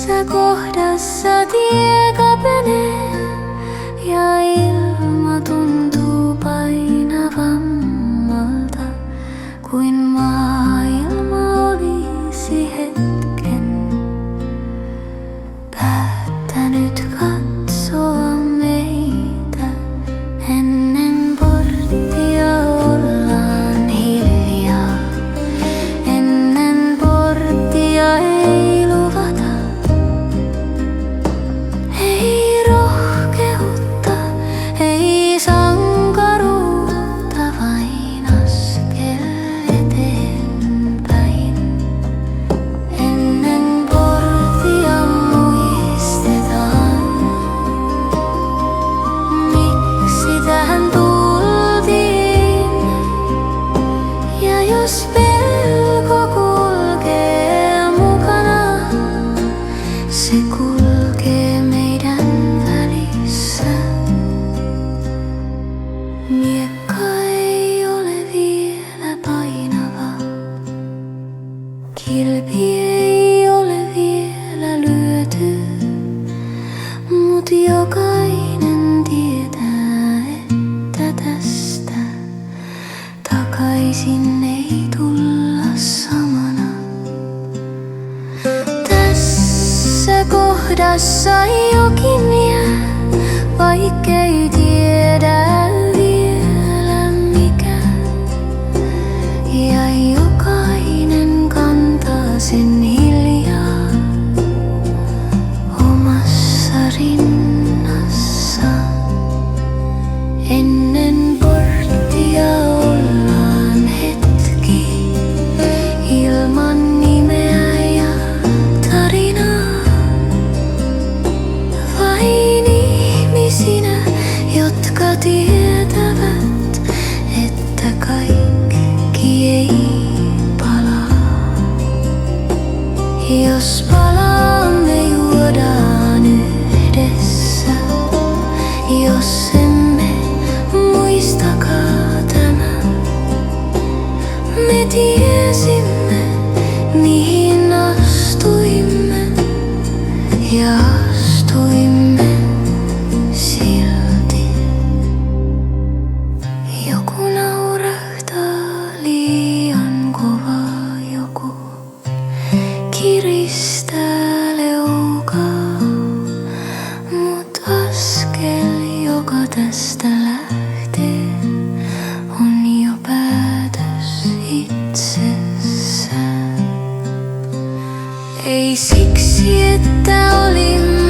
Tässä kohdassa tie kapenee ja ilma tuntuu painavammalta kuin maailma olisi hetken päättänyt katsoa meitä. Ennen porttia ollaan hiljaa, ennen porttia ei luvata, ei rohkeutta, ei sankaruutta, vain askel eteenpäin. Ennen porttia muistetaan, miksi tähän tultiin, ja jos pelko kulkee mukana, se kulkee meidän välissä. Miekka ei ole vielä painava, kilpi ei ole vielä lyöty, mut jokainen tietää, että tästä takaisin ei tulla samana. Tässä kohdassa jokin jää, vaikkei tiedä vielä mikä, ja jokainen kantaa sen hiljaa omassa rinnassaan. Ennen porttia ollaan hetki ilman nimeä ja tarinaa, vain ihmisinä, jotka tietävät, että kaikki ei palaa. Jos palaamme, juodaan yhdessä. Jos emme, muistakaa tämän. Me tiesimme, mihin astuimme, ja astuimme silti. Joku naurahtaa liian kovaa, joku kiristää leukaa, mut askel, joka tästä lähtee, on jo päätös itsessään. Ei siksi, että olimme